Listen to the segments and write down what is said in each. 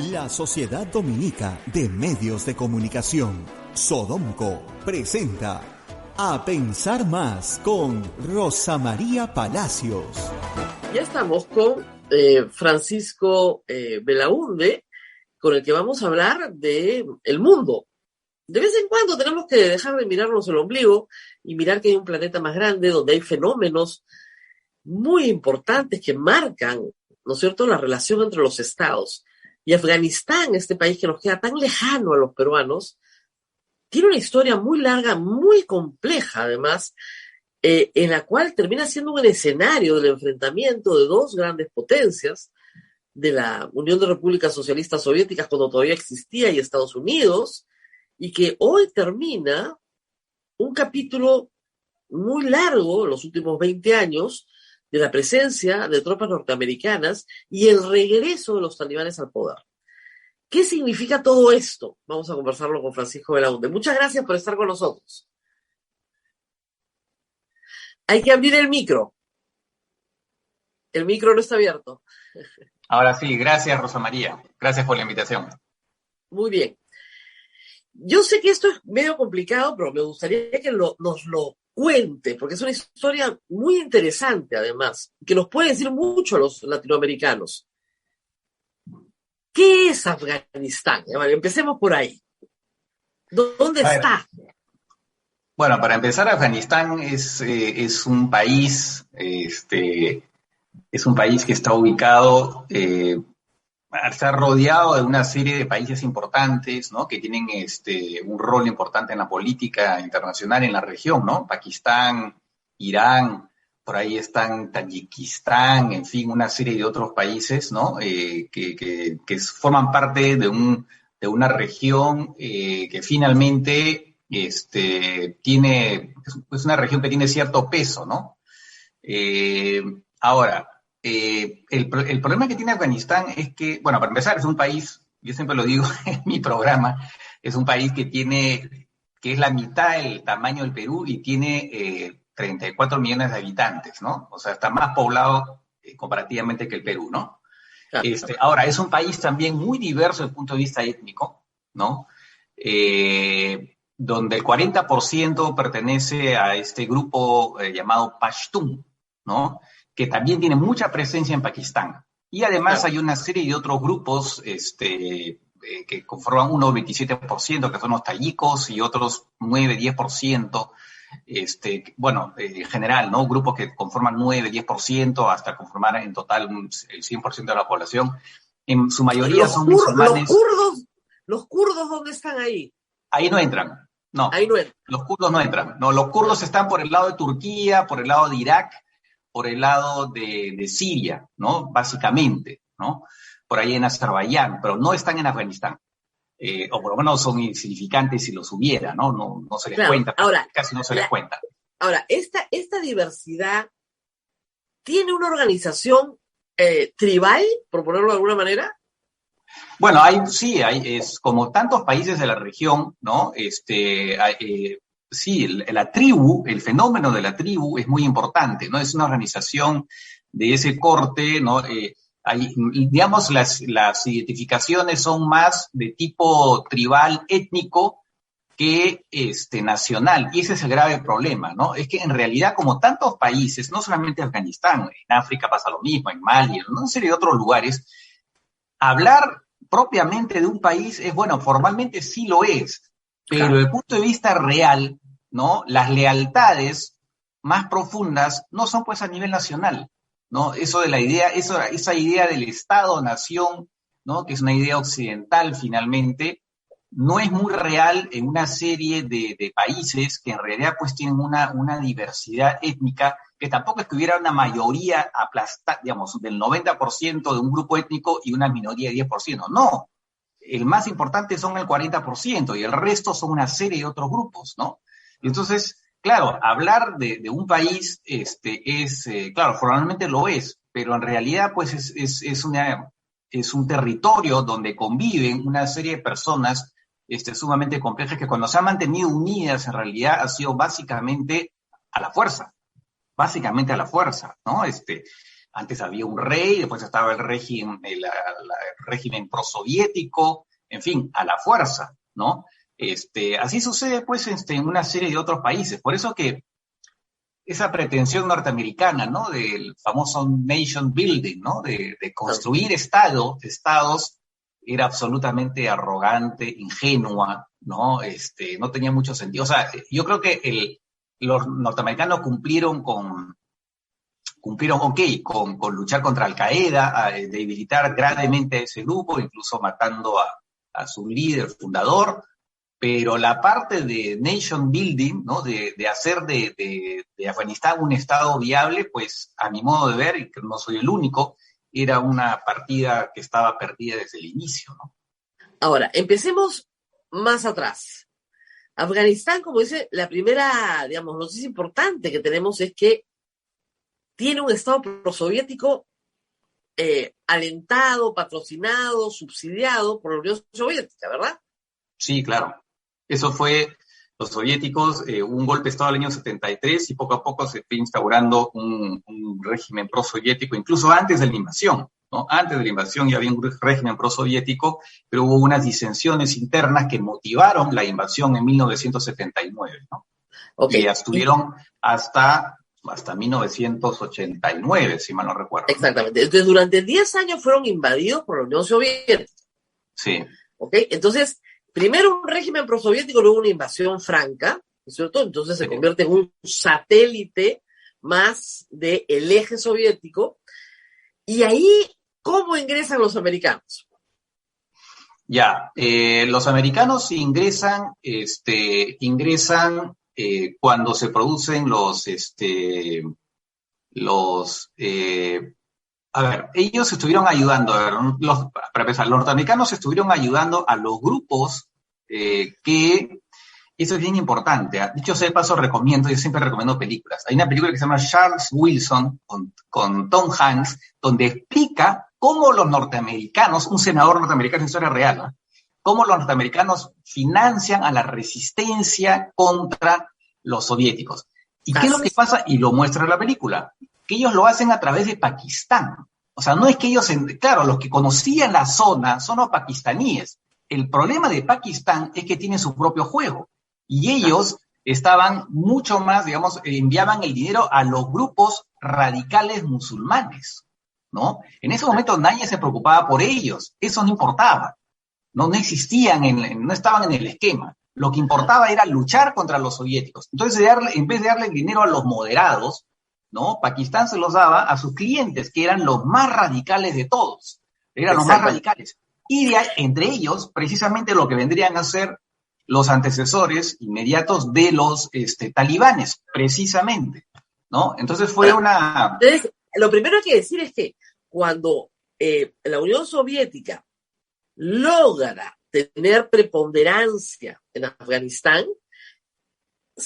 La Sociedad Dominica de Medios de Comunicación, Sodomco, presenta A Pensar Más con Rosa María Palacios. Ya estamos con Francisco Belaunde, con el que vamos a hablar de el mundo. De vez en cuando tenemos que dejar de mirarnos el ombligo y mirar que hay un planeta más grande donde hay fenómenos muy importantes que marcan, ¿no es cierto?, la relación entre los estados. Y Afganistán, este país que nos queda tan lejano a los peruanos, tiene una historia muy larga, muy compleja además, en la cual termina siendo un escenario del enfrentamiento de dos grandes potencias, de la Unión de Repúblicas Socialistas Soviéticas cuando todavía existía y Estados Unidos, y que hoy termina un capítulo muy largo, los últimos 20 años, de la presencia de tropas norteamericanas y el regreso de los talibanes al poder. ¿Qué significa todo esto? Vamos a conversarlo con Francisco Belaunde. Muchas gracias por estar con nosotros. Hay que abrir el micro. El micro no está abierto. Ahora sí, gracias Rosa María. Gracias por la invitación. Muy bien. Yo sé que esto es medio complicado, pero me gustaría que nos lo cuente, porque es una historia muy interesante además, que nos puede decir mucho a los latinoamericanos. ¿Qué es Afganistán? Vale, empecemos por ahí. ¿Dónde está? Bueno, para empezar, Afganistán es un país, es un país que está ubicado, está rodeado de una serie de países importantes, ¿no? Que tienen un rol importante en la política internacional en la región, ¿no? Pakistán, Irán, por ahí están Tayikistán, en fin, una serie de otros países, ¿no? Que forman parte de una región que finalmente es una región que tiene cierto peso, ¿no? Ahora, el problema que tiene Afganistán es que, bueno, para empezar, es un país, yo siempre lo digo en mi programa, es un país que es la mitad del tamaño del Perú y tiene 34 millones de habitantes, ¿no? O sea, está más poblado comparativamente que el Perú, ¿no? Claro. Ahora, es un país también muy diverso desde el punto de vista étnico, ¿no? Donde el 40% pertenece a este grupo llamado Pashtun, ¿no? Que también tiene mucha presencia en Pakistán. Y además claro, hay una serie de otros grupos que conforman uno 27%, que son los tayikos, y otros 9-10%, en general, ¿no? Grupos que conforman 9-10%, hasta conformar en total el 100% de la población. En su mayoría son musulmanes. ¿Los kurdos dónde están ahí? Ahí no entran, no. Ahí no entran. Los kurdos no entran. No, los kurdos están por el lado de Turquía, por el lado de Irak, por el lado de Siria, ¿no? Básicamente, ¿no? Por ahí en Azerbaiyán, pero no están en Afganistán. O por lo menos son insignificantes si los hubiera, ¿no? No se les cuenta, ahora, casi no se les cuenta. Ahora, esta diversidad tiene una organización tribal, por ponerlo de alguna manera. Bueno, es como tantos países de la región, ¿no? Sí, la tribu, el fenómeno de la tribu es muy importante, ¿no? Es una organización de ese corte, ¿no? Digamos, las identificaciones son más de tipo tribal, étnico, que nacional. Y ese es el grave problema, ¿no? Es que en realidad, como tantos países, no solamente Afganistán, en África pasa lo mismo, en Mali, en una serie de otros lugares, hablar propiamente de un país es, bueno, formalmente sí lo es, pero desde el punto de vista real, ¿no? Las lealtades más profundas no son pues a nivel nacional, ¿no? Esa idea del Estado-nación, ¿no? Que es una idea occidental finalmente, no es muy real en una serie de países que en realidad pues tienen una diversidad étnica, que tampoco es que hubiera una mayoría aplastada, digamos, del 90% de un grupo étnico y una minoría de 10%. No, el más importante son el 40% y el resto son una serie de otros grupos, ¿no? Entonces, claro, hablar de un país claro, formalmente lo es, pero en realidad pues es un territorio donde conviven una serie de personas sumamente complejas que cuando se han mantenido unidas en realidad ha sido básicamente a la fuerza, ¿no? Antes había un rey, después estaba el régimen prosoviético, en fin, a la fuerza, ¿no? Así sucede, pues, en una serie de otros países. Por eso que esa pretensión norteamericana, ¿no? Del famoso nation building, ¿no? De construir estados, era absolutamente arrogante, ingenua, ¿no? No tenía mucho sentido. O sea, yo creo que los norteamericanos cumplieron con luchar contra Al-Qaeda, debilitar gravemente a ese grupo, incluso matando a su líder fundador, pero la parte de nation building, ¿no? De hacer de Afganistán un estado viable, pues a mi modo de ver, y que no soy el único, era una partida que estaba perdida desde el inicio, ¿no? Ahora, empecemos más atrás. Afganistán, como dice, la primera, digamos, noticia importante que tenemos es que tiene un estado prosoviético alentado, patrocinado, subsidiado por la Unión Soviética, ¿verdad? Sí, claro. Eso fue los soviéticos, un golpe de Estado del año 73 y poco a poco se fue instaurando un régimen prosoviético, incluso antes de la invasión, ¿no? Antes de la invasión ya había un régimen prosoviético, pero hubo unas disensiones internas que motivaron la invasión en 1979, ¿no? Okay. Y estuvieron hasta 1989, si mal no recuerdo. Exactamente. Entonces, durante 10 años fueron invadidos por la Unión Soviética. Sí. ¿Ok? Entonces, primero un régimen prosoviético, luego una invasión franca, ¿no es cierto? Entonces se convierte en un satélite más del eje soviético. Y ahí, ¿cómo ingresan los americanos? Ya, los americanos ingresan cuando se producen ellos estuvieron ayudando, para empezar, los norteamericanos estuvieron ayudando a los grupos que, eso es bien importante, dicho sea de paso, yo siempre recomiendo películas. Hay una película que se llama Charles Wilson, con Tom Hanks, donde explica cómo los norteamericanos, un senador norteamericano, historia real, ¿no? Cómo los norteamericanos financian a la resistencia contra los soviéticos. ¿Y qué es lo que pasa? Y lo muestra la película, que ellos lo hacen a través de Pakistán. O sea, no es que ellos, claro, los que conocían la zona son los pakistaníes. El problema de Pakistán es que tienen su propio juego. Y ellos estaban mucho más, digamos, enviaban el dinero a los grupos radicales musulmanes, ¿no? En ese momento nadie se preocupaba por ellos. Eso no importaba. No existían, no estaban en el esquema. Lo que importaba era luchar contra los soviéticos. Entonces, en vez de darle el dinero a los moderados, ¿no? Pakistán se los daba a sus clientes, que eran los más radicales de todos. Eran los más radicales. Y entre ellos, precisamente lo que vendrían a ser los antecesores inmediatos de los talibanes, precisamente, ¿no? Entonces fue una... Entonces, lo primero que hay que decir es que cuando la Unión Soviética logra tener preponderancia en Afganistán,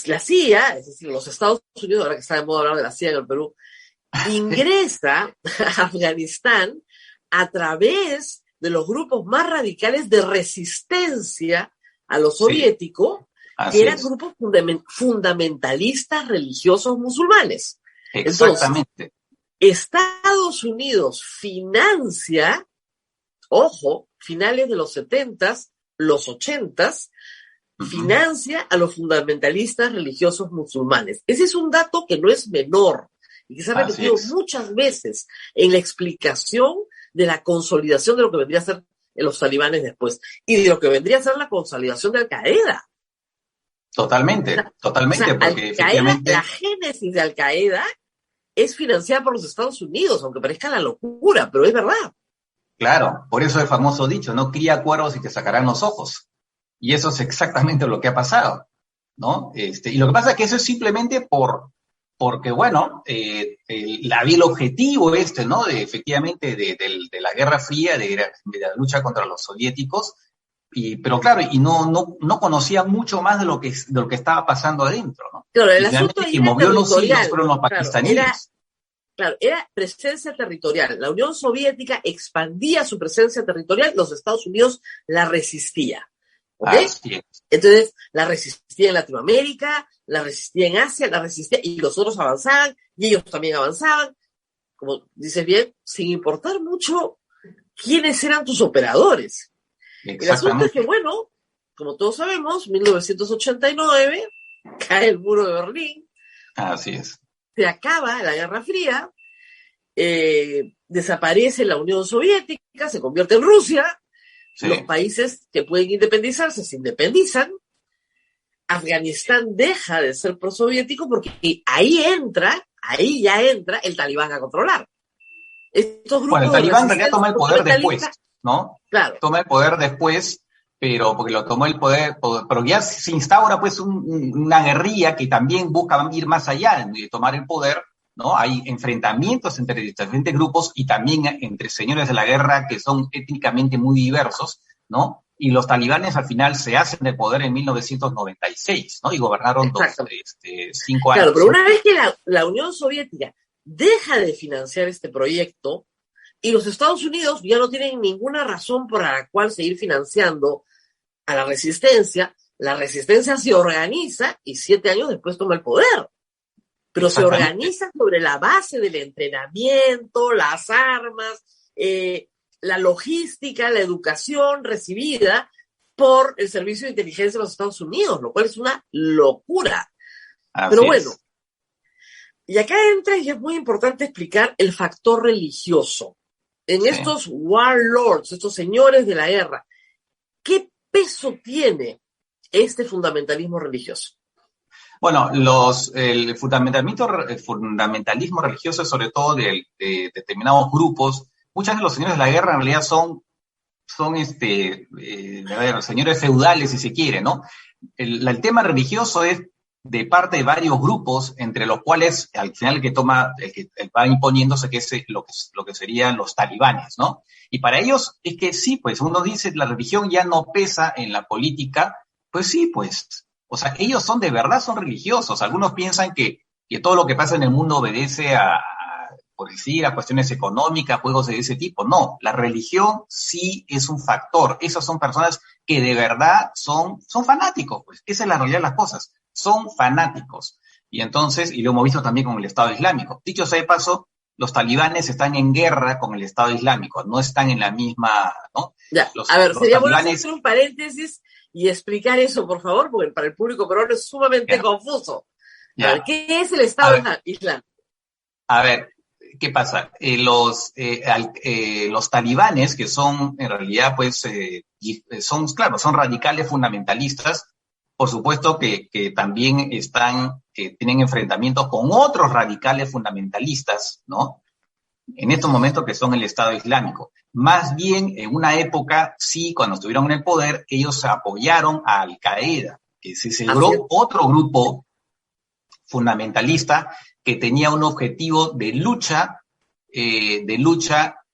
la CIA, es decir, los Estados Unidos, ahora que está de moda hablar de la CIA en el Perú, ingresa a Afganistán a través de los grupos más radicales de resistencia a lo soviético, que eran grupos fundamentalistas religiosos musulmanes. Exactamente. Entonces, Estados Unidos financia, ojo, finales de los 70s, los 80s, financia a los fundamentalistas religiosos musulmanes. Ese es un dato que no es menor y que se ha repetido muchas veces en la explicación de la consolidación de lo que vendría a ser los talibanes después y de lo que vendría a ser la consolidación de Al-Qaeda. Totalmente, totalmente, porque Al-Qaeda, efectivamente... La génesis de Al-Qaeda es financiada por los Estados Unidos, aunque parezca la locura, pero es verdad. Claro, por eso el famoso dicho, no cría cuervos y te sacarán los ojos. Y eso es exactamente lo que ha pasado, ¿no? Y lo que pasa es que eso es simplemente porque, bueno, había el objetivo ¿no? Efectivamente, de la Guerra Fría, de la lucha contra los soviéticos, pero claro, y no conocía mucho más de lo que estaba pasando adentro, ¿no? Claro, el asunto que movió los hilos fueron los pakistaníes. Era presencia territorial. La Unión Soviética expandía su presencia territorial, los Estados Unidos la resistía. ¿Okay? Entonces, la resistía en Latinoamérica, la resistía en Asia, la resistía, y los otros avanzaban, y ellos también avanzaban. como dices bien, sin importar mucho quiénes eran tus operadores. El asunto es que, bueno, como todos sabemos, 1989, cae el muro de Berlín. Así es. Se acaba la Guerra Fría, desaparece la Unión Soviética, se convierte en Rusia, sí. Los países que pueden independizarse se independizan, Afganistán deja de ser prosoviético porque ahí ya entra el Talibán a controlar. Estos grupos el Talibán en realidad toma el poder después, ¿no? Claro. Toma el poder después, pero porque lo tomó el poder, pero ya se instaura pues una guerrilla que también busca ir más allá de tomar el poder, ¿no? Hay enfrentamientos entre diferentes grupos y también entre señores de la guerra que son étnicamente muy diversos, ¿no? Y los talibanes al final se hacen de poder en 1996, ¿no? Y gobernaron 5 años. Claro, pero una vez que la Unión Soviética deja de financiar este proyecto y los Estados Unidos ya no tienen ninguna razón por la cual seguir financiando a la resistencia se organiza y 7 años después toma el poder. Pero se organiza sobre la base del entrenamiento, las armas, la logística, la educación recibida por el Servicio de Inteligencia de los Estados Unidos, lo cual es una locura. Pero bueno, y acá entra, y es muy importante explicar el factor religioso. En estos warlords, estos señores de la guerra, ¿qué peso tiene este fundamentalismo religioso? Bueno, el fundamentalismo religioso, sobre todo de determinados grupos, muchos de los señores de la guerra en realidad son señores feudales, si se quiere, ¿no? El tema religioso es de parte de varios grupos, entre los cuales al final el que va imponiéndose que es lo que serían los talibanes, ¿no? Y para ellos es que sí, pues uno dice la religión ya no pesa en la política, pues sí, pues, o sea, ellos son religiosos. Algunos piensan que todo lo que pasa en el mundo obedece por decir, a cuestiones económicas, juegos de ese tipo. No, la religión sí es un factor. Esas son personas que de verdad son fanáticos, pues, esa es la realidad de las cosas. Son fanáticos. Y entonces, y lo hemos visto también con el Estado Islámico. Dicho sea de paso, los talibanes están en guerra con el Estado Islámico, no están en la misma, ¿no? Ya, sería bueno hacer un paréntesis y explicar eso, por favor, porque para el público peruano es sumamente confuso. A ver, ¿qué es el Estado Islámico? A ver, ¿qué pasa? Los talibanes, que son en realidad, pues, son radicales fundamentalistas, por supuesto que también tienen enfrentamientos con otros radicales fundamentalistas, ¿no? En estos momentos que son el Estado Islámico. Más bien, en una época, sí, cuando estuvieron en el poder, ellos apoyaron a Al-Qaeda, que se celebró otro grupo fundamentalista que tenía un objetivo de lucha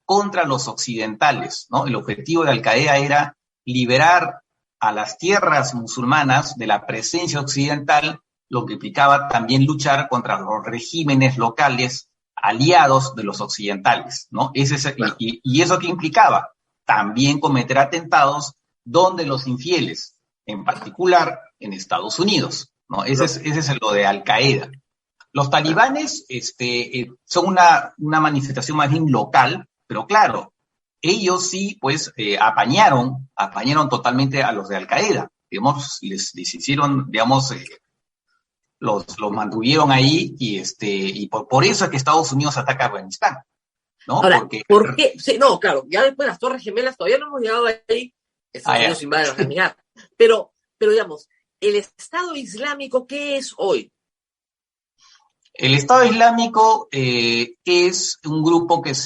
contra los occidentales, ¿no? El objetivo de Al-Qaeda era liberar a las tierras musulmanas de la presencia occidental, lo que implicaba también luchar contra los regímenes locales aliados de los occidentales, ¿no? ¿Y eso qué implicaba? También cometer atentados donde los infieles, en particular en Estados Unidos, ¿no? Ese es lo de Al-Qaeda. Los talibanes son una manifestación más bien local, pero claro, ellos sí, pues, apañaron totalmente a los de Al-Qaeda, digamos, les hicieron, digamos, los mantuvieron ahí y por eso es que Estados Unidos ataca a Afganistán, ¿no? Ahora, ¿por qué? Sí, no, claro, ya después las Torres Gemelas todavía no hemos llegado ahí, Estados Unidos invade Afganistán, pero digamos, el Estado Islámico, ¿qué es hoy? El Estado Islámico es un grupo que es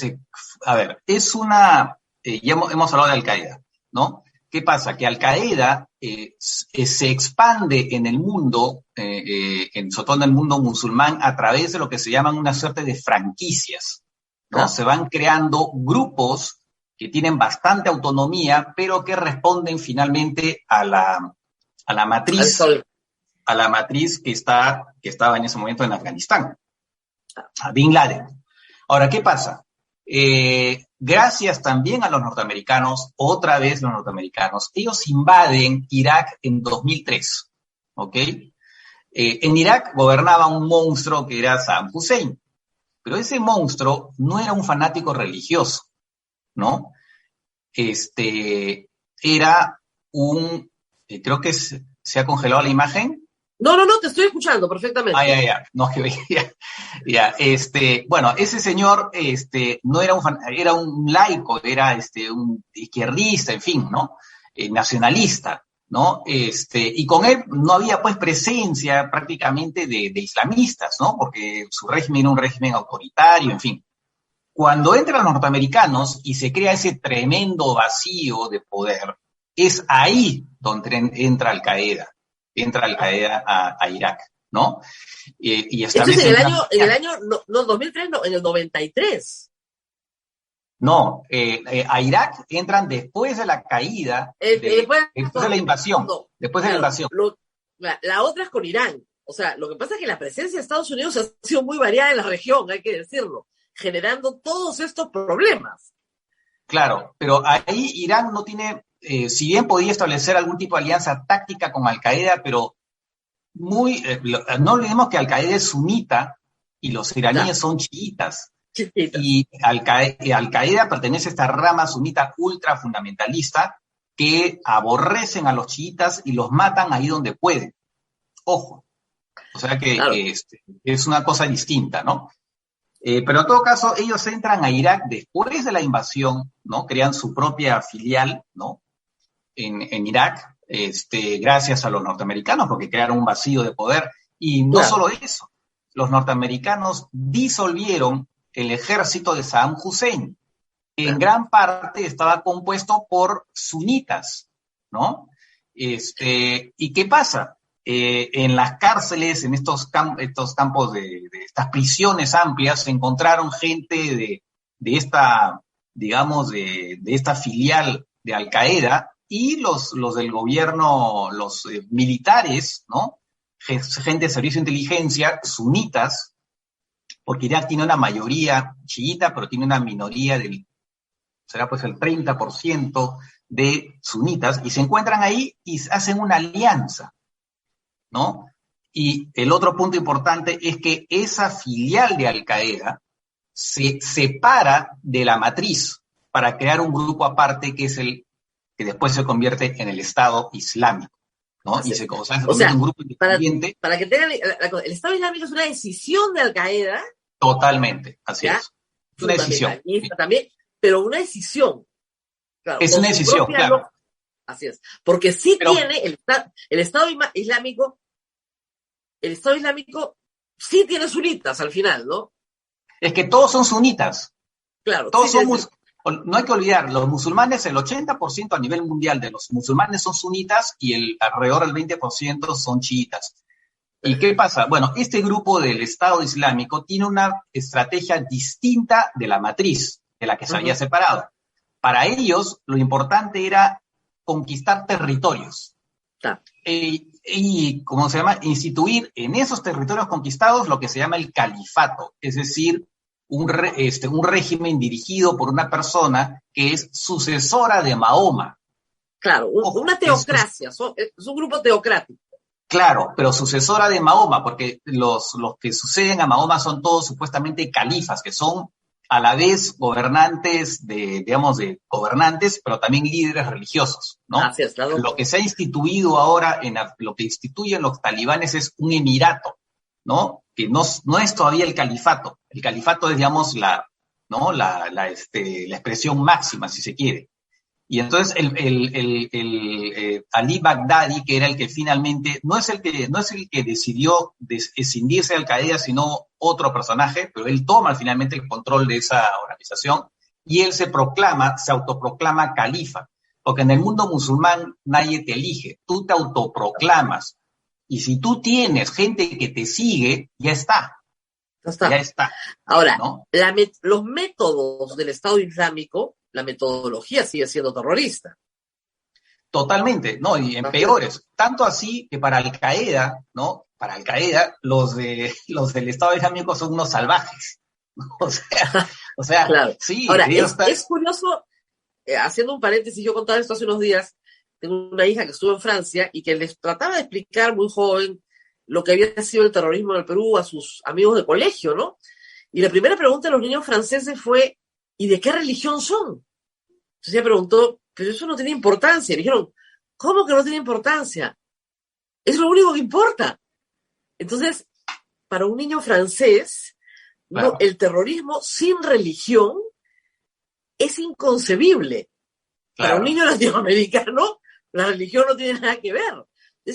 ya hemos hablado de Al-Qaeda, ¿no? ¿Qué pasa? Que Al-Qaeda se expande en el mundo, sobre todo en el mundo musulmán, a través de lo que se llaman una suerte de franquicias, ¿no? Se van creando grupos que tienen bastante autonomía, pero que responden finalmente a la matriz que estaba en ese momento en Afganistán, a Bin Laden. Ahora, ¿qué pasa? Gracias también a los norteamericanos, otra vez los norteamericanos, ellos invaden Irak en 2003, ¿ok? En Irak gobernaba un monstruo que era Saddam Hussein, Pero ese monstruo no era un fanático religioso, ¿no? Era creo que se ha congelado la imagen. No, te estoy escuchando perfectamente. Ya. No, que veía. Ya, bueno, ese señor, no era era un laico, era un izquierdista, en fin, ¿no? Nacionalista, ¿no? Y con él no había, pues, presencia prácticamente de islamistas, ¿no? Porque su régimen era un régimen autoritario, en fin. Cuando entran los norteamericanos y se crea ese tremendo vacío de poder, es ahí donde entra Al-Qaeda. Entra Al-Qaeda a Irak, ¿no? Y establece... Esto es en el año 2003, no, en el 93. No, a Irak entran después de la caída, después de la invasión. No, después de la invasión. La otra es con Irán. O sea, lo que pasa es que la presencia de Estados Unidos ha sido muy variada en la región, hay que decirlo, generando todos estos problemas. Claro, pero ahí Irán no tiene... si bien podía establecer algún tipo de alianza táctica con Al-Qaeda, pero no olvidemos que Al-Qaeda es sunita y los iraníes son chiitas. Y Al-Qaeda pertenece a esta rama sunita ultra fundamentalista que aborrecen a los chiitas y los matan ahí donde pueden. Ojo. O sea que claro, es una cosa distinta, ¿no? Pero en todo caso, ellos entran a Irak después de la invasión, ¿no? Crean su propia filial, ¿no? En Irak, gracias a los norteamericanos, porque crearon un vacío de poder. Y no solo eso, los norteamericanos disolvieron el ejército de Saddam Hussein, que en gran parte estaba compuesto por sunitas, ¿no? ¿Y qué pasa? En las cárceles, en estos campos de estas prisiones amplias, se encontraron gente de esta, digamos, de esta filial de Al-Qaeda, y los del gobierno, los militares, ¿no? Gente de servicio de inteligencia, sunitas, porque Irak tiene una mayoría chiita, pero tiene una minoría será pues el 30% de sunitas, y se encuentran ahí y hacen una alianza, ¿no? Y el otro punto importante es que esa filial de Al-Qaeda se separa de la matriz para crear un grupo aparte que es que después se convierte en el Estado Islámico, ¿no? Y se convierte en un grupo independiente. Para que tengan, el Estado Islámico es una decisión de Al-Qaeda. Totalmente, así es. Es una decisión. También, pero una decisión. Claro, es una decisión, claro. Así es. Porque sí tiene el Estado Islámico, sí tiene sunitas al final, ¿no? Es que todos son sunitas. Claro. Todos somos... No hay que olvidar, los musulmanes, el 80% a nivel mundial de los musulmanes son sunitas y alrededor del 20% son chiitas. ¿Y qué pasa? Bueno, este grupo del Estado Islámico tiene una estrategia distinta de la matriz, de la que se había separado. Para ellos, lo importante era conquistar territorios. Y ¿cómo se llama? Instituir en esos territorios conquistados lo que se llama el califato, es decir, un régimen dirigido por una persona que es sucesora de Mahoma. Claro, una teocracia, es un grupo teocrático. Claro, pero sucesora de Mahoma, porque los que suceden a Mahoma son todos supuestamente califas, que son a la vez gobernantes gobernantes, pero también líderes religiosos, ¿no? Así es, claro. Lo que se ha instituido ahora, lo que instituyen los talibanes es un emirato, ¿no? Que no es todavía el califato. El califato es, digamos, la expresión máxima, si se quiere. Y entonces Ali Baghdadi, que era el que finalmente, no es el que decidió escindirse de Al-Qaeda, sino otro personaje, pero él toma finalmente el control de esa organización y él se autoproclama califa, porque en el mundo musulmán nadie te elige, tú te autoproclamas. Y si tú tienes gente que te sigue, ya está. Ya está. Ahora, ¿no? Los métodos del Estado Islámico, la metodología sigue siendo terrorista. Totalmente, ¿no? Y en peores. Tanto así que para Al-Qaeda, ¿no? Para Al-Qaeda, los del Estado Islámico son unos salvajes. O sea, claro. Sí. Ahora, es curioso, haciendo un paréntesis, yo contaba esto hace unos días. Tengo una hija que estuvo en Francia y que les trataba de explicar muy joven lo que había sido el terrorismo en el Perú a sus amigos de colegio, ¿no? Y la primera pregunta de los niños franceses fue, ¿y de qué religión son? Entonces ella preguntó, pero eso no tiene importancia. Y dijeron, ¿cómo que no tiene importancia? Es lo único que importa. Entonces, para un niño francés, Claro. no, el terrorismo sin religión es inconcebible. Para Claro. un niño latinoamericano, la religión no tiene nada que ver.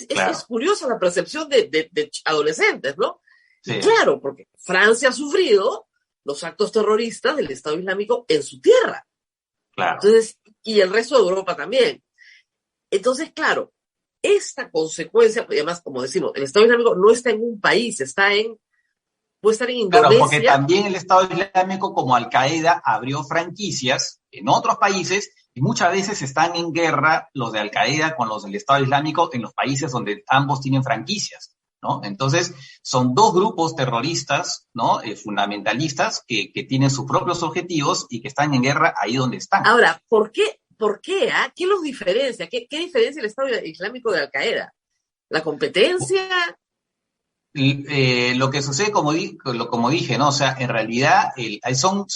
Claro. Es curiosa la percepción de adolescentes, ¿no? Sí. Y claro, porque Francia ha sufrido los actos terroristas del Estado Islámico en su tierra. Claro. Entonces, y el resto de Europa también. Entonces, claro, esta consecuencia, pues, además, como decimos, el Estado Islámico no está en un país, puede estar en Indonesia. Claro, porque también el Estado Islámico, como Al-Qaeda, abrió franquicias en otros países y muchas veces están en guerra los de Al-Qaeda con los del Estado Islámico en los países donde ambos tienen franquicias, ¿no? Entonces, son dos grupos terroristas, ¿no? Fundamentalistas que tienen sus propios objetivos y que están en guerra ahí donde están. Ahora, ¿por qué? ¿Qué los diferencia? ¿Qué diferencia el Estado Islámico de Al-Qaeda? ¿La competencia? Lo que sucede, como dije, ¿no? O sea, en realidad son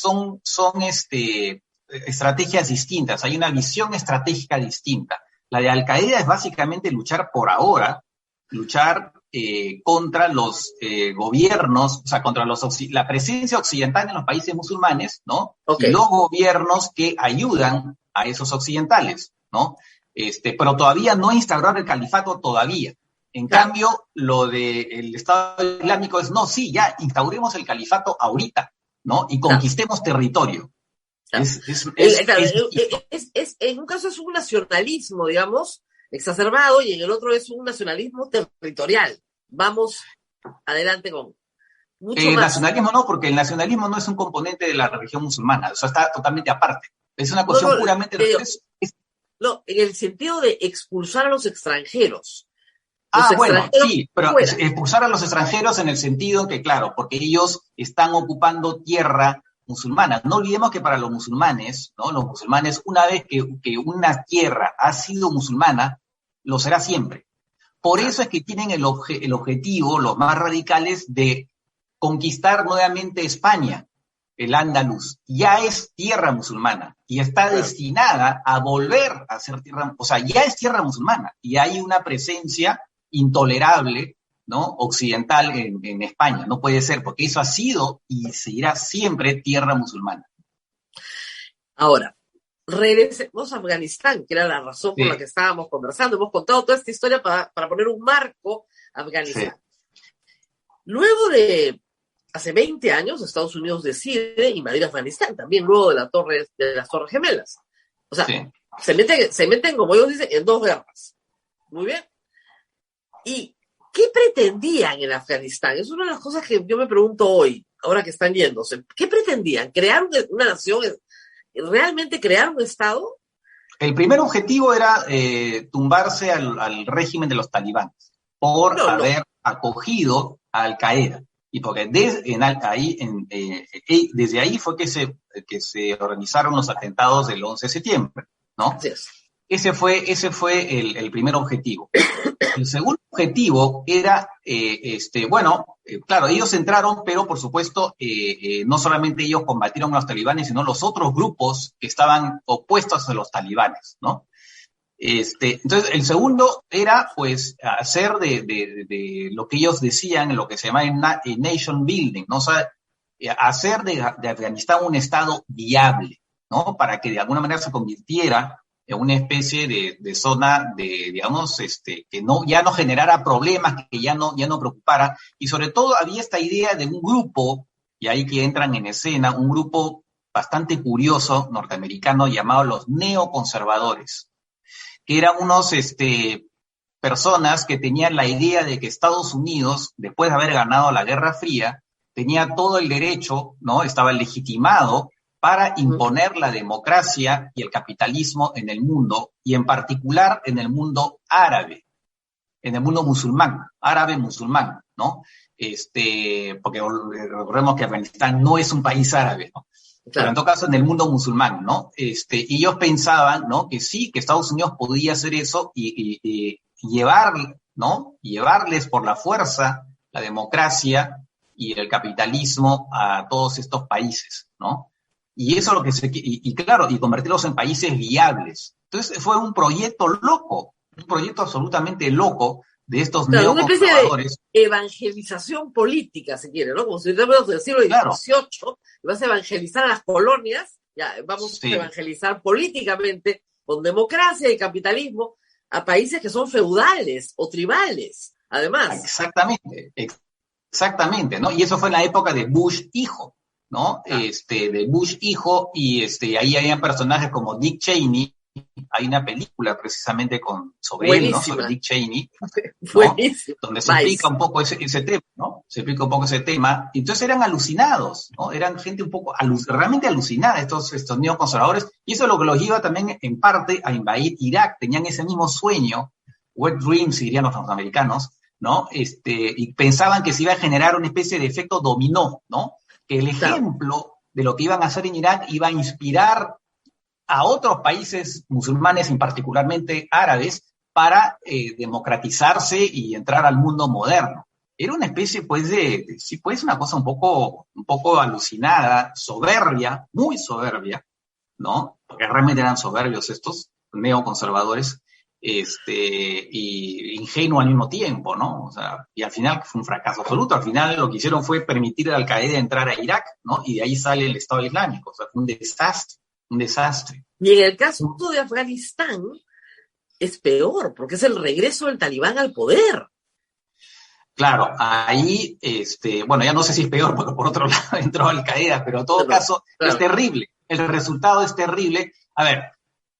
estrategias distintas, hay una visión estratégica distinta. La de Al-Qaeda es básicamente luchar contra los gobiernos, o sea, contra la presencia occidental en los países musulmanes, ¿no? Okay. Y los gobiernos que ayudan a esos occidentales, ¿no? Pero todavía no instaurar el califato todavía. En cambio, lo del Estado Islámico es, no, sí, ya instauremos el califato ahorita, ¿no? Y conquistemos territorio. En un caso es un nacionalismo, digamos, exacerbado, y en el otro es un nacionalismo territorial. Vamos adelante con mucho más. Nacionalismo no, porque el nacionalismo no es un componente de la religión musulmana, o sea, está totalmente aparte. Es una cuestión puramente religiosa. No, en el sentido de expulsar a los extranjeros. Bueno, sí, pero expulsar a los extranjeros en el sentido que, claro, porque ellos están ocupando tierra musulmana. No olvidemos que para los musulmanes, ¿no? Los musulmanes, una vez que una tierra ha sido musulmana, lo será siempre. Por eso es que tienen el objetivo, los más radicales, de conquistar nuevamente España. El Andaluz ya es tierra musulmana y está destinada a volver a ser tierra, o sea, ya es tierra musulmana y hay una presencia intolerable, ¿no? Occidental en España. No puede ser, porque eso ha sido y seguirá siempre tierra musulmana. Ahora, regresemos a Afganistán, que era la razón por la que estábamos conversando. Hemos contado toda esta historia para poner un marco a Afganistán. Sí. Luego de hace 20 años, Estados Unidos decide invadir Afganistán, también luego de las Torres Gemelas. O sea, se meten, como ellos dicen, en dos guerras. Muy bien. ¿Y qué pretendían en Afganistán? Es una de las cosas que yo me pregunto hoy, ahora que están yéndose. ¿Qué pretendían? ¿Crear una nación? ¿Realmente crear un Estado? El primer objetivo era tumbarse al régimen de los talibanes por haber acogido a Al-Qaeda. Y porque desde ahí fue que se organizaron los atentados del 11 de septiembre, ¿no? Sí. Ese fue el primer objetivo. El segundo objetivo era, claro, ellos entraron, pero por supuesto, no solamente ellos combatieron a los talibanes, sino los otros grupos que estaban opuestos a los talibanes, ¿no? Entonces, el segundo era, pues, hacer de lo que ellos decían, lo que se llama nation building, ¿no? O sea, hacer de Afganistán un estado viable, ¿no? Para que de alguna manera se convirtiera en una especie de zona digamos, que ya no generara problemas, que ya no preocupara. Y sobre todo había esta idea de un grupo, y ahí que entran en escena, un grupo bastante curioso norteamericano llamado los neoconservadores, que eran unos personas que tenían la idea de que Estados Unidos, después de haber ganado la Guerra Fría, tenía todo el derecho, ¿no? Estaba legitimado para imponer la democracia y el capitalismo en el mundo, y en particular en el mundo árabe, en el mundo musulmán, árabe-musulmán, ¿no? Porque recordemos que Afganistán no es un país árabe, ¿no? Claro. Pero en todo caso en el mundo musulmán, ¿no? Y ellos pensaban, ¿no? Que sí, que Estados Unidos podía hacer eso y llevarles por la fuerza la democracia y el capitalismo a todos estos países, ¿no? Y eso es lo que claro, y convertirlos en países viables. Entonces fue un proyecto loco, un proyecto absolutamente loco de estos neoconservadores. Una especie de evangelización política, si quiere, ¿no? Como si estamos del siglo XVIII, y vas a evangelizar a las colonias, ya vamos a evangelizar políticamente, con democracia y capitalismo, a países que son feudales o tribales, además. Exactamente, ¿no? Y eso fue en la época de Bush hijo, ¿no? De Bush hijo, y ahí había personajes como Dick Cheney. Hay una película precisamente sobre él, ¿no? Sobre Dick Cheney, ¿no? Donde se explica un poco ese tema, ¿no? Se explica un poco ese tema. Entonces eran alucinados, ¿no? Eran gente un poco realmente alucinada, estos neoconservadores, y eso es lo que los lleva también en parte a invadir Irak. Tenían ese mismo sueño, wet dreams, dirían los norteamericanos, ¿no? Y pensaban que se iba a generar una especie de efecto dominó, ¿no? Que el ejemplo de lo que iban a hacer en Irak iba a inspirar a otros países musulmanes, y particularmente árabes, para democratizarse y entrar al mundo moderno. Era una especie, pues, una cosa un poco alucinada, soberbia, muy soberbia, ¿no? Porque realmente eran soberbios estos neoconservadores, y ingenuo al mismo tiempo, ¿no? O sea, y al final fue un fracaso absoluto. Al final lo que hicieron fue permitir a Al-Qaeda entrar a Irak, ¿no? Y de ahí sale el Estado Islámico. O sea, fue un desastre. Y en el caso de Afganistán es peor, porque es el regreso del talibán al poder. Claro, ahí, ya no sé si es peor, porque por otro lado entró Al-Qaeda, pero en todo caso es terrible. El resultado es terrible. A ver,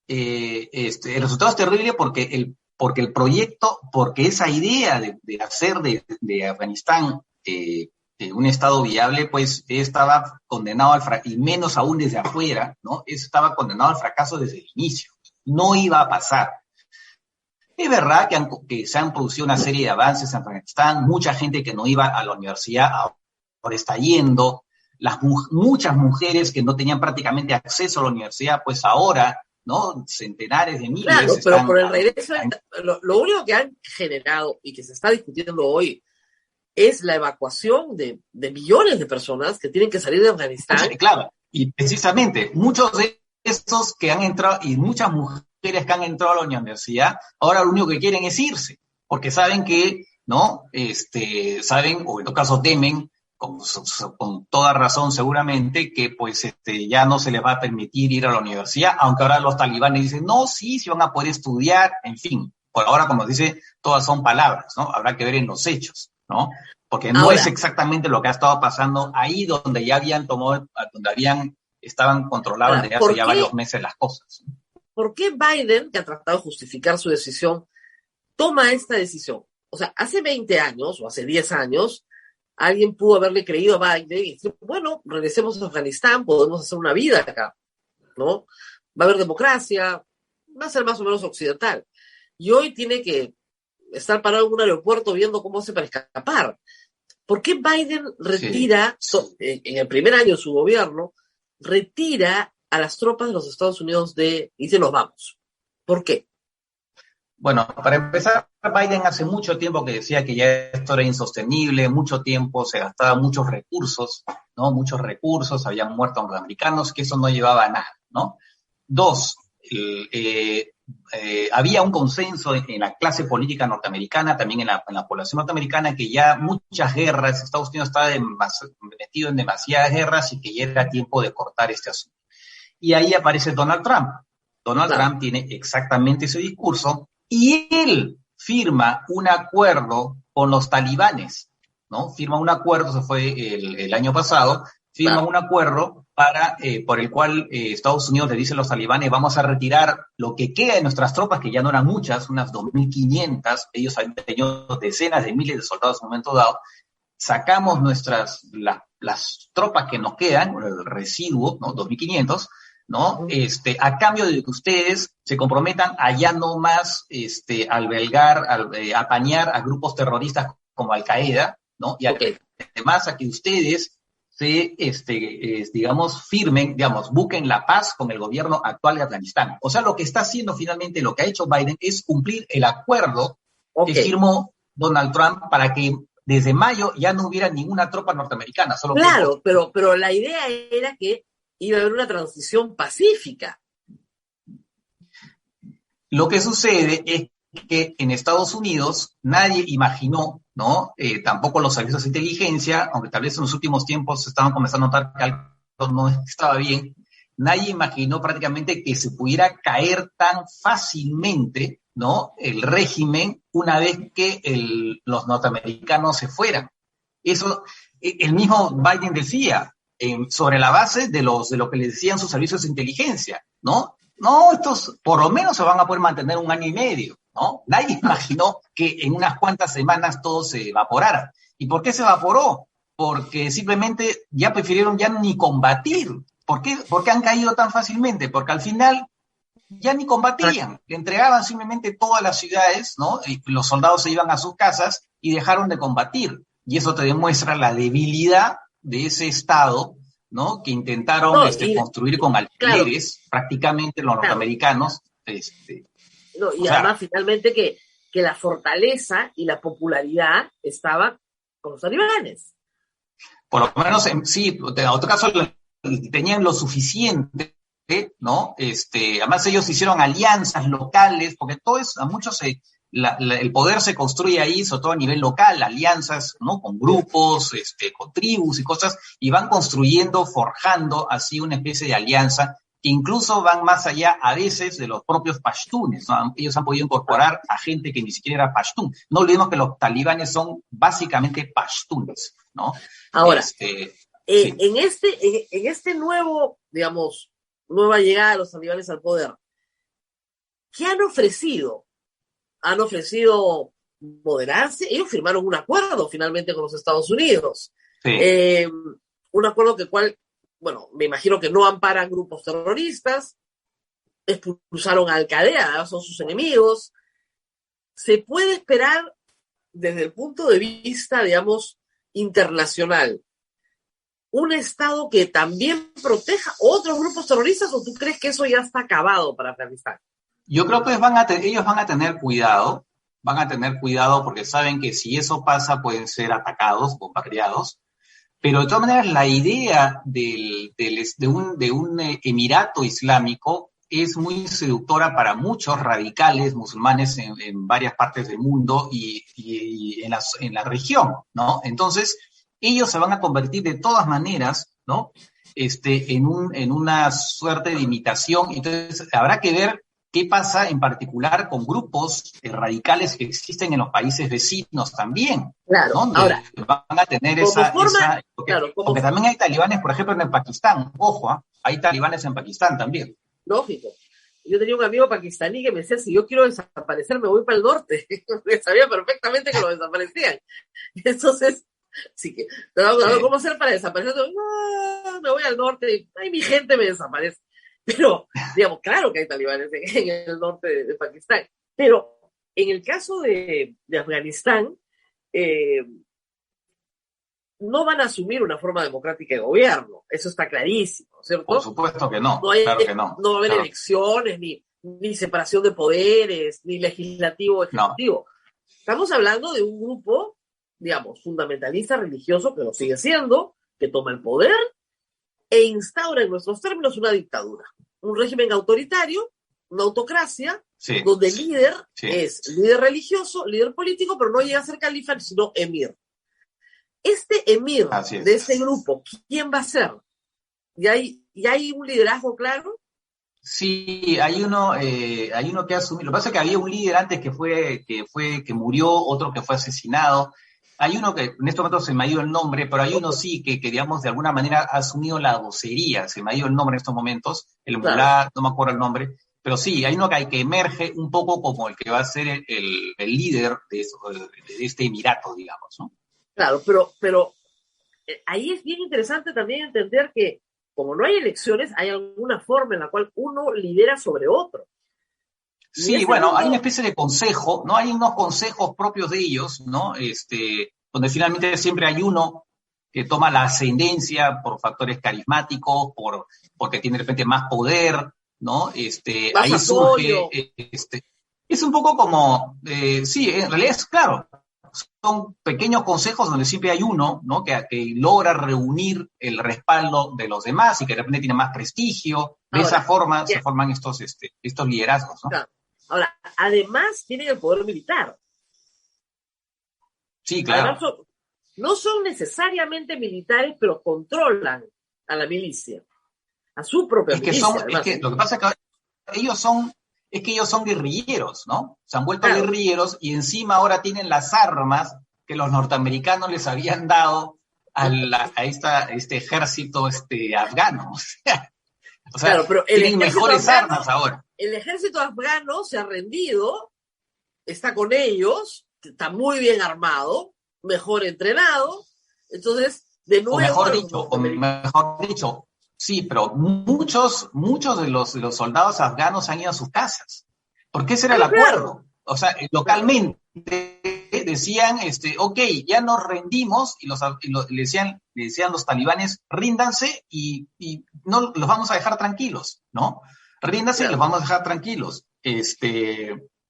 el resultado es terrible porque el proyecto, porque esa idea de hacer de Afganistán un Estado viable, pues estaba condenado al fracaso, y menos aún desde afuera, ¿no? Estaba condenado al fracaso desde el inicio. No iba a pasar. Es verdad que se han producido una serie de avances en Afganistán, mucha gente que no iba a la universidad ahora está yendo, muchas mujeres que no tenían prácticamente acceso a la universidad, pues ahora, ¿no? Centenares de miles. Claro, pero por el regreso, lo único que han generado y que se está discutiendo hoy es la evacuación de millones de personas que tienen que salir de Afganistán. Claro, y precisamente muchos de estos que han entrado, y muchas mujeres que han entrado a la universidad, ahora lo único que quieren es irse, porque saben que, ¿no? Saben, o en todo caso temen, con toda razón seguramente, que pues ya no se les va a permitir ir a la universidad, aunque ahora los talibanes dicen, no, sí van a poder estudiar, en fin. Por ahora, como dice, todas son palabras, ¿no? Habrá que ver en los hechos, ¿no? Porque no es exactamente lo que ha estado pasando ahí donde ya estaban controladas desde hace ya varios meses las cosas. ¿Por qué Biden, que ha tratado de justificar su decisión, toma esta decisión? O sea, hace 20 años o hace 10 años, alguien pudo haberle creído a Biden y decir, bueno, regresemos a Afganistán, podemos hacer una vida acá, ¿no? Va a haber democracia, va a ser más o menos occidental. Y hoy tiene que estar parado en un aeropuerto viendo cómo hace para escapar. ¿Por qué Biden retira, en el primer año de su gobierno, retira a las tropas de los Estados Unidos y dice, nos vamos? ¿Por qué? Bueno, para empezar, Biden hace mucho tiempo que decía que ya esto era insostenible, mucho tiempo, se gastaban muchos recursos, ¿no? Muchos recursos, habían muerto norteamericanos, que eso no llevaba a nada, ¿no? Dos, había un consenso en la clase política norteamericana, también en la población norteamericana, que ya muchas guerras, Estados Unidos estaba metido en demasiadas guerras y que ya era tiempo de cortar este asunto. Y ahí aparece Donald Trump. Donald Trump tiene exactamente ese discurso y él firma un acuerdo con los talibanes, ¿no? Firma un acuerdo, se fue el año pasado, firma un acuerdo por el cual Estados Unidos le dice a los talibanes, vamos a retirar lo que queda de nuestras tropas, que ya no eran muchas, unas 2.500, ellos habían tenido decenas de miles de soldados en un momento dado, sacamos las tropas que nos quedan, el residuo, ¿no? 2.500, ¿no? A cambio de que ustedes se comprometan a ya no más albergar, apañar a grupos terroristas como Al-Qaeda, ¿no? Y además a que ustedes firmen, busquen la paz con el gobierno actual de Afganistán. O sea, lo que está haciendo finalmente, lo que ha hecho Biden es cumplir el acuerdo que firmó Donald Trump para que desde mayo ya no hubiera ninguna tropa norteamericana. Solo claro, pero la idea era que iba a haber una transición pacífica. Lo que sucede es que en Estados Unidos nadie imaginó, ¿no? Tampoco los servicios de inteligencia, aunque tal vez en los últimos tiempos se estaban comenzando a notar que algo no estaba bien, nadie imaginó prácticamente que se pudiera caer tan fácilmente, ¿no? El régimen una vez que los norteamericanos se fueran. Eso, el mismo Biden decía, sobre la base de lo que le decían sus servicios de inteligencia, ¿no? No, estos por lo menos se van a poder mantener 1 año y medio, ¿no? Nadie imaginó que en unas cuantas semanas todo se evaporara. ¿Y por qué se evaporó? Porque simplemente ya prefirieron ya ni combatir. ¿Por qué han caído tan fácilmente? Porque al final ya ni combatían, entregaban simplemente todas las ciudades, ¿no? Y los soldados se iban a sus casas y dejaron de combatir. Y eso te demuestra la debilidad de ese Estado, ¿no? Que intentaron construir con alfileres, claro, prácticamente los norteamericanos. Y además, finalmente, que la fortaleza y la popularidad estaba con los talibanes. Por lo menos, sí, en otro caso tenían lo suficiente, ¿no? Además ellos hicieron alianzas locales, porque todo es, a muchos el poder se construye ahí, sobre todo a nivel local, alianzas, ¿no? Con grupos, con tribus y cosas, y van construyendo, forjando así una especie de alianza que incluso van más allá a veces de los propios pashtunes, ¿no? Ellos han podido incorporar a gente que ni siquiera era pashtun. No olvidemos que los talibanes son básicamente pashtunes, ¿no? Ahora, en este nuevo, digamos, nueva llegada de los talibanes al poder, ¿qué han ofrecido? Han ofrecido moderarse. Ellos firmaron un acuerdo finalmente con los Estados Unidos. Sí. Un acuerdo bueno, me imagino que no amparan grupos terroristas, expulsaron a Al-Qaeda, son sus enemigos. ¿Se puede esperar desde el punto de vista, digamos, internacional, un Estado que también proteja otros grupos terroristas, o tú crees que eso ya está acabado para Afganistán? Yo creo que ellos van a tener cuidado porque saben que si eso pasa pueden ser atacados, bombardeados, pero de todas maneras la idea de un emirato islámico es muy seductora para muchos radicales musulmanes en varias partes del mundo y en la región, ¿no? Entonces, ellos se van a convertir de todas maneras, ¿no? En una suerte de imitación. Entonces, habrá que ver qué pasa en particular con grupos radicales que existen en los países vecinos también. Claro, ¿no? ahora, van a tener porque también hay talibanes, por ejemplo, en Pakistán. Ojo, hay talibanes en Pakistán también. Lógico. Yo tenía un amigo pakistaní que me decía, si yo quiero desaparecer, me voy para el norte. Sabía perfectamente que lo desaparecían. Entonces, sí que, ¿cómo hacer para desaparecer? No, me voy al norte, ay, mi gente me desaparece. Pero, digamos, claro que hay talibanes en el norte de Pakistán. Pero en el caso de Afganistán, no van a asumir una forma democrática de gobierno. Eso está clarísimo, ¿cierto? Por supuesto que no. Claro que no. No va a haber elecciones, ni separación de poderes, ni legislativo o ejecutivo. No. Estamos hablando de un grupo, digamos, fundamentalista religioso, que lo sigue siendo, que toma el poder e instaura en nuestros términos una dictadura. Un régimen autoritario, una autocracia, donde el líder es líder religioso, líder político, pero no llega a ser califa, sino emir. Este emir de este grupo, ¿quién va a ser? ¿Ya hay un liderazgo claro? Sí, hay uno que asumió. Lo que pasa es que había un líder antes que murió, otro que fue asesinado. Hay uno que en este momento se me ha ido el nombre, pero hay uno sí que digamos, de alguna manera ha asumido la vocería. Se me ha ido el nombre en estos momentos. El mulá, no me acuerdo el nombre. Pero sí, hay uno que emerge un poco como el que va a ser el líder de este emirato, digamos, ¿no? Claro, pero ahí es bien interesante también entender que como no hay elecciones, hay alguna forma en la cual uno lidera sobre otro. Sí, bueno, hay una especie de consejo, ¿no? Hay unos consejos propios de ellos, ¿no? Donde finalmente siempre hay uno que toma la ascendencia por factores carismáticos, porque tiene de repente más poder, ¿no? Ahí surge, es un poco como, sí, en realidad es claro, son pequeños consejos donde siempre hay uno, ¿no? Que logra reunir el respaldo de los demás y que de repente tiene más prestigio. De esa forma se forman estos liderazgos, ¿no? Claro. Ahora, además tienen el poder militar. Sí, claro. Además, no son necesariamente militares, pero controlan a la milicia, a su propia milicia. Lo que pasa es que ellos son guerrilleros, ¿no? Se han vuelto guerrilleros y encima ahora tienen las armas que los norteamericanos les habían dado a este ejército afgano. O sea, claro, pero tienen mejores armas ahora. El ejército afgano se ha rendido, está con ellos, está muy bien armado, mejor entrenado, entonces, de nuevo... O mejor dicho, sí, pero muchos de los soldados afganos han ido a sus casas, porque ese era el acuerdo. O sea, localmente decían, ok, ya nos rendimos, y le decían los talibanes, ríndanse y no los vamos a dejar tranquilos, ¿no? Ríndanse y los vamos a dejar tranquilos.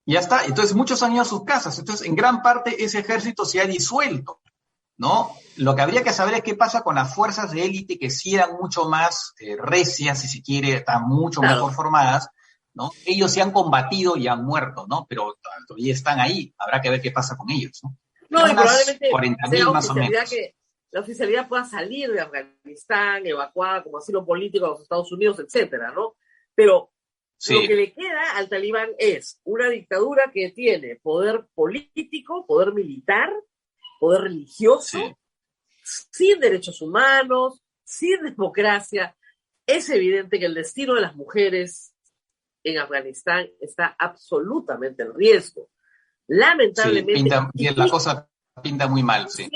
Ya está. Entonces muchos han ido a sus casas. Entonces, en gran parte, ese ejército se ha disuelto, ¿no? Lo que habría que saber es qué pasa con las fuerzas de élite que sí eran mucho más recias, si se quiere, están mucho mejor formadas, ¿no? Ellos se han combatido y han muerto, ¿no? Pero todavía están ahí. Habrá que ver qué pasa con ellos, ¿no? No, y probablemente 40.000 más o menos. Que la oficialidad pueda salir de Afganistán, evacuada como asilo político a los Estados Unidos, etcétera, ¿no? Pero lo que le queda al talibán es una dictadura que tiene poder político, poder militar, poder religioso, sin derechos humanos, sin democracia. Es evidente que el destino de las mujeres en Afganistán está absolutamente en riesgo. Lamentablemente. La cosa pinta muy mal, sí.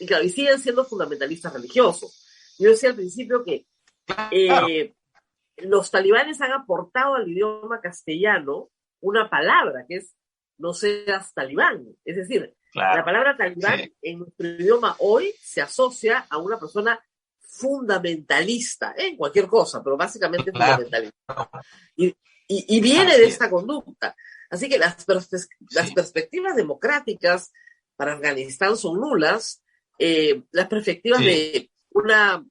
Y siguen siendo fundamentalistas religiosos. Yo decía al principio que los talibanes han aportado al idioma castellano una palabra que es no seas talibán. Es decir, la palabra talibán en nuestro idioma hoy se asocia a una persona fundamentalista, en cualquier cosa, pero básicamente fundamentalista. Y viene de esta conducta. Así que las perspectivas democráticas para Afganistán son nulas. Las perspectivas de una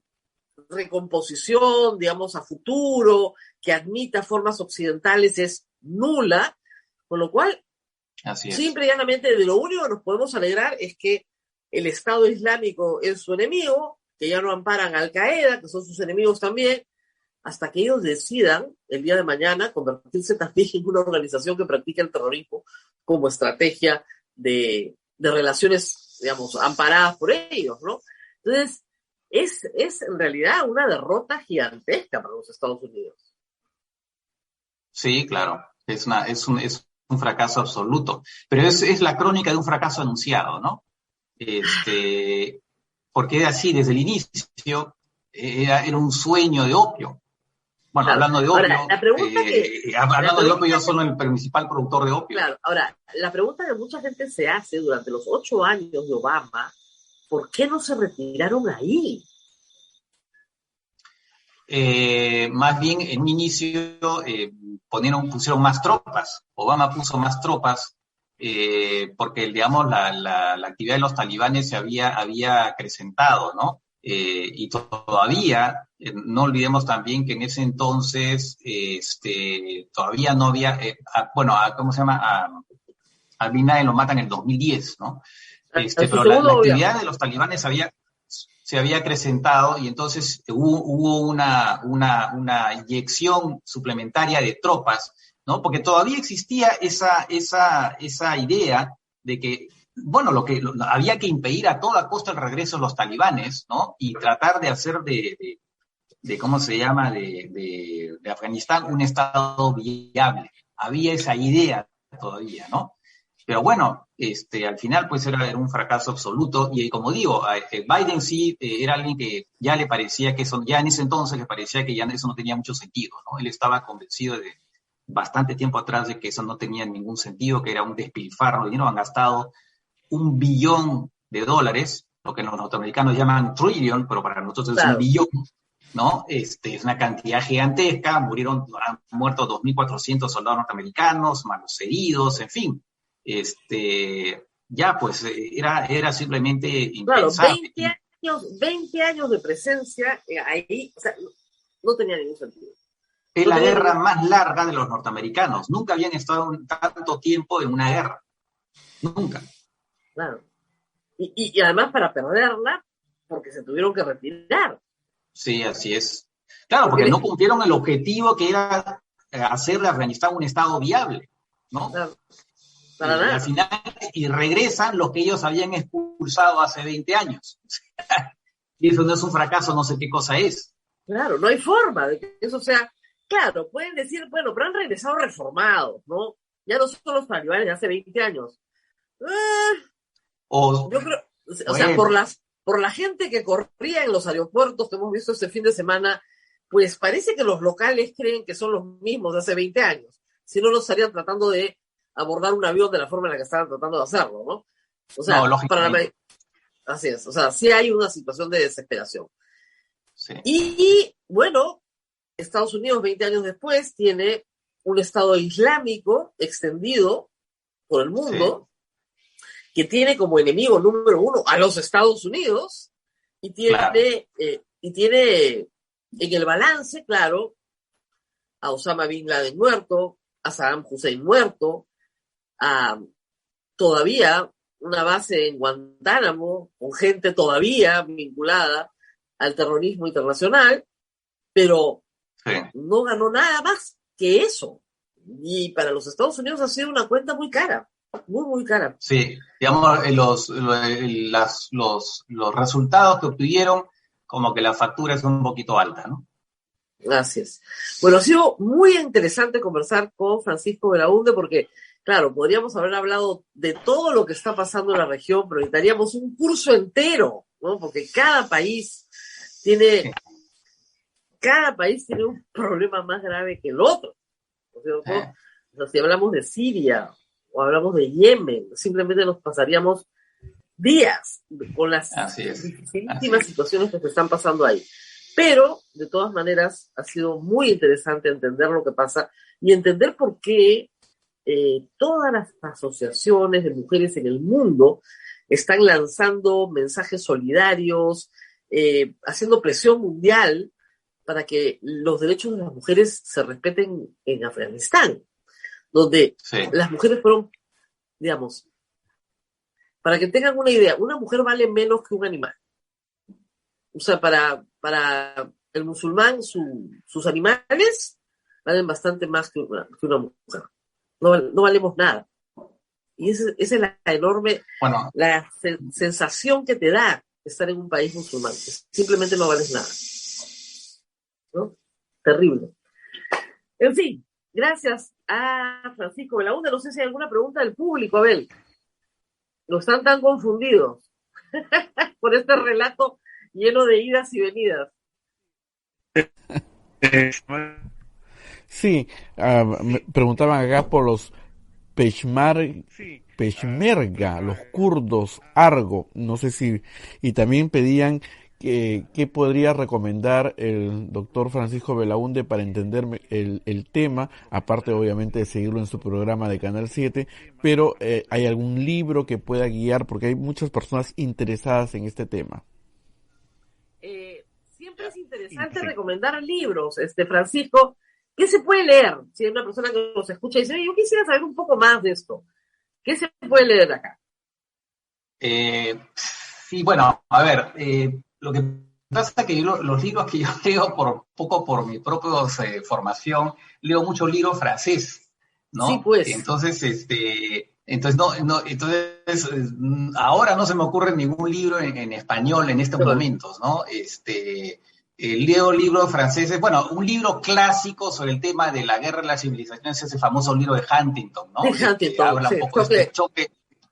recomposición, digamos, a futuro, que admita formas occidentales es nula, con lo cual, simple y llanamente, de lo único que nos podemos alegrar es que el Estado Islámico es su enemigo, que ya no amparan a Al-Qaeda, que son sus enemigos también, hasta que ellos decidan, el día de mañana, convertirse también en una organización que practica el terrorismo como estrategia de relaciones, digamos, amparadas por ellos, ¿no? Entonces, es en realidad una derrota gigantesca para los Estados Unidos. Sí, claro, es un fracaso absoluto, pero es la crónica de un fracaso anunciado, ¿no? Porque era así desde el inicio, era un sueño de opio. Bueno, hablando de opio, hablando de opio, yo soy el principal productor de opio. Claro, ahora, la pregunta que mucha gente se hace durante los 8 años de Obama, ¿por qué no se retiraron ahí? Más bien, en un inicio pusieron más tropas. Obama puso más tropas porque, digamos, la actividad de los talibanes se había acrecentado, ¿no? Y todavía, no olvidemos también que en ese entonces todavía no había, ¿cómo se llama? A Bin Laden lo matan en el 2010, ¿no? Pero la actividad de los talibanes se había acrecentado y entonces hubo una inyección suplementaria de tropas, ¿no? Porque todavía existía esa idea de que, bueno, había que impedir a toda costa el regreso de los talibanes, ¿no? Y tratar de hacer de ¿cómo se llama? De Afganistán un estado viable. Había esa idea todavía, ¿no? Pero bueno, al final pues era un fracaso absoluto y como digo, Biden sí era alguien que ya le parecía que eso, ya en ese entonces le parecía que ya eso no tenía mucho sentido, ¿no? Él estaba convencido de bastante tiempo atrás de que eso no tenía ningún sentido, que era un despilfarro de dinero. Han gastado $1 billón, lo que los norteamericanos llaman trillion, pero para nosotros es $1 billón, ¿no? Es una cantidad gigantesca, han muerto 2.400 soldados norteamericanos, más los heridos, en fin. ya pues era simplemente Claro, impensable. 20 años de presencia ahí, o sea, no tenía ningún sentido. Es No la tenía guerra ningún... más larga de los norteamericanos. Nunca habían estado tanto tiempo en una guerra. Nunca. Claro. Y además para perderla, porque se tuvieron que retirar. Sí, así es. Claro, porque no cumplieron el objetivo que era hacer de Afganistán un estado viable, ¿no? Claro, para nada. Al final, y regresan los que ellos habían expulsado hace 20 años. Y eso no es un fracaso, no sé qué cosa es. Claro, no hay forma de que eso sea... Claro, pueden decir, bueno, pero han regresado reformados, ¿no? Ya no son los talibanes de hace 20 años. Yo creo, o sea, por la gente que corría en los aeropuertos que hemos visto este fin de semana, pues parece que los locales creen que son los mismos de hace 20 años. Si no, no estarían tratando de abordar un avión de la forma en la que estaban tratando de hacerlo, ¿no? O sea, no, así es, o sea, sí hay una situación de desesperación. Sí. Y bueno, Estados Unidos 20 años después tiene un Estado islámico extendido por el mundo, que tiene como enemigo número uno a los Estados Unidos y tiene en el balance, claro, a Osama Bin Laden muerto, a Saddam Hussein muerto, a todavía una base en Guantánamo con gente todavía vinculada al terrorismo internacional, pero no ganó nada más que eso. Y para los Estados Unidos ha sido una cuenta muy cara. Muy, muy cara. Sí, digamos, los resultados que obtuvieron, como que la factura es un poquito alta, ¿no? Gracias. Bueno, ha sido muy interesante conversar con Francisco Belaunde porque, claro, podríamos haber hablado de todo lo que está pasando en la región, pero necesitaríamos un curso entero, ¿no? Porque cada país tiene un problema más grave que el otro. ¿No es cierto? O sea, si hablamos de Siria o hablamos de Yemen, simplemente nos pasaríamos días con las dificilísimas situaciones que se están pasando ahí. Pero, de todas maneras, ha sido muy interesante entender lo que pasa y entender por qué todas las asociaciones de mujeres en el mundo están lanzando mensajes solidarios, haciendo presión mundial para que los derechos de las mujeres se respeten en Afganistán, donde las mujeres fueron, digamos, para que tengan una idea, una mujer vale menos que un animal. O sea, para el musulmán, sus animales valen bastante más que una mujer. No valemos nada. Y esa es la enorme, la sensación que te da estar en un país musulmán. Simplemente no vales nada. ¿No? Terrible. En fin, gracias a Francisco Belaunde. No sé si hay alguna pregunta del público, Abel. No están tan confundidos por este relato lleno de idas y venidas. Sí, me preguntaban acá por los Peshmerga, los kurdos, Argo, no sé si, y también pedían qué podría recomendar el doctor Francisco Belaunde para entender el tema, aparte obviamente de seguirlo en su programa de Canal 7, pero ¿hay algún libro que pueda guiar? Porque hay muchas personas interesadas en este tema. Siempre es interesante recomendar libros, Francisco. ¿Qué se puede leer? Si hay una persona que nos escucha y dice, yo quisiera saber un poco más de esto. ¿Qué se puede leer acá? Sí, bueno, a ver, lo que pasa es que los libros que yo leo por mi propia formación, leo muchos libros francés, ¿no? Sí, pues. Entonces, ahora no se me ocurre ningún libro en español en estos momentos, ¿no? Leo libros franceses, bueno, un libro clásico sobre el tema de la guerra de las civilizaciones es ese famoso libro de Huntington, ¿no? De Huntington, habla un poco de este choque,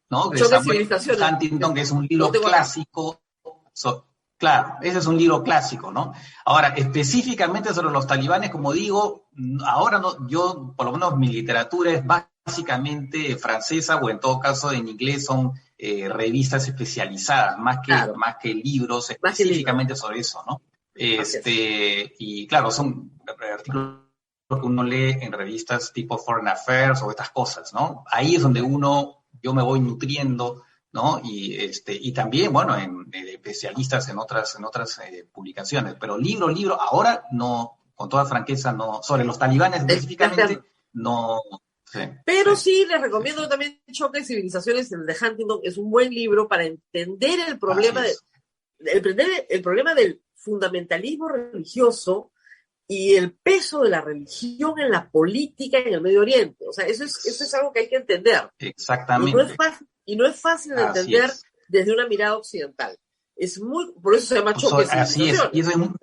¿no? Choque de civilizaciones. Huntington, que es un libro clásico. Claro, ese es un libro clásico, ¿no? Ahora, específicamente sobre los talibanes, como digo, ahora no, yo, por lo menos mi literatura es básicamente francesa o en todo caso en inglés son revistas especializadas, más que libros específicamente sobre eso, ¿no? Y claro, son artículos que uno lee en revistas tipo Foreign Affairs o estas cosas, ¿no? Ahí es donde yo me voy nutriendo ¿no? Y también, bueno, en especialistas en otras publicaciones. Pero libro, ahora no, con toda franqueza, no, sobre los talibanes específicamente, no. Sí, pero sí, les recomiendo también Choque de Civilizaciones, el de Huntington, es un buen libro para entender el problema el problema del fundamentalismo religioso y el peso de la religión en la política en el Medio Oriente. O sea, eso es algo que hay que entender. Exactamente. Y no es fácil de entender desde una mirada occidental. Por eso se llama Choque de Civilizaciones. Así es, y eso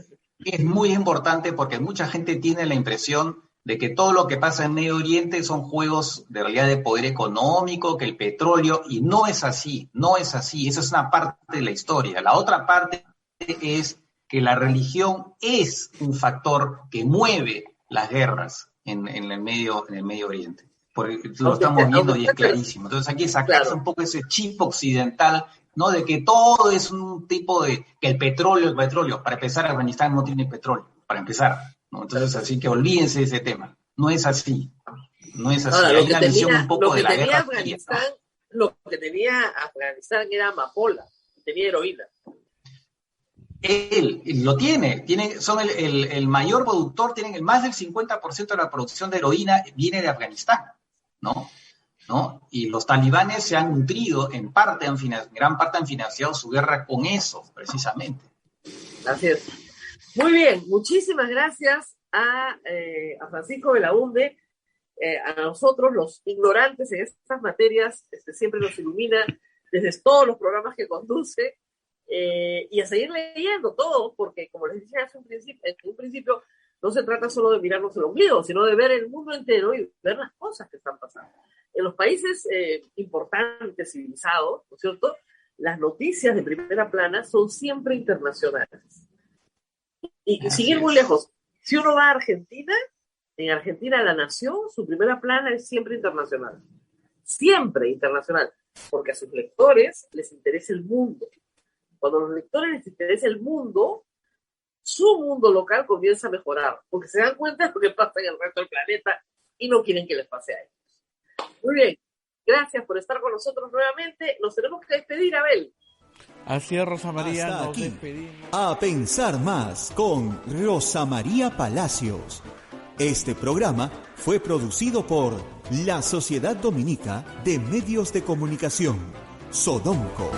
es muy importante porque mucha gente tiene la impresión de que todo lo que pasa en Medio Oriente son juegos de realidad de poder económico, que el petróleo, y no es así, esa es una parte de la historia. La otra parte es que la religión es un factor que mueve las guerras en el Medio Oriente. Porque lo estamos viendo y es clarísimo. Entonces hay que sacarse un poco ese chip occidental, ¿no? De que todo es un tipo de, que el petróleo, para empezar, Afganistán no tiene petróleo, para empezar, ¿no? Entonces, así que olvídense de ese tema. No es así. Ahora, hay una visión un poco de la guerra. Lo que tenía Afganistán era amapola, tenía heroína. Él lo tiene, son el mayor productor, tienen más del 50% de la producción de heroína viene de Afganistán, ¿no? Y los talibanes se han nutrido, en gran parte han financiado su guerra con eso, precisamente. Así es. Muy bien, muchísimas gracias a Francisco Belaunde. A nosotros, los ignorantes en estas materias, siempre nos ilumina desde todos los programas que conduce, y a seguir leyendo todo, porque como les decía en un principio, no se trata solo de mirarnos el ombligo, sino de ver el mundo entero y ver las cosas que están pasando. En los países importantes, civilizados, ¿no es cierto?, las noticias de primera plana son siempre internacionales. Y sin ir muy lejos, si uno va a Argentina, en Argentina la nación, su primera plana es siempre internacional. Siempre internacional. Porque a sus lectores les interesa el mundo. Cuando a los lectores les interesa el mundo, su mundo local comienza a mejorar. Porque se dan cuenta de lo que pasa en el resto del planeta y no quieren que les pase a ellos. Muy bien. Gracias por estar con nosotros nuevamente. Nos tenemos que despedir, Abel. Así es, Rosa María. Hasta aquí. A pensar más con Rosa María Palacios. Este programa fue producido por la Sociedad Dominica de Medios de Comunicación, Sodomco.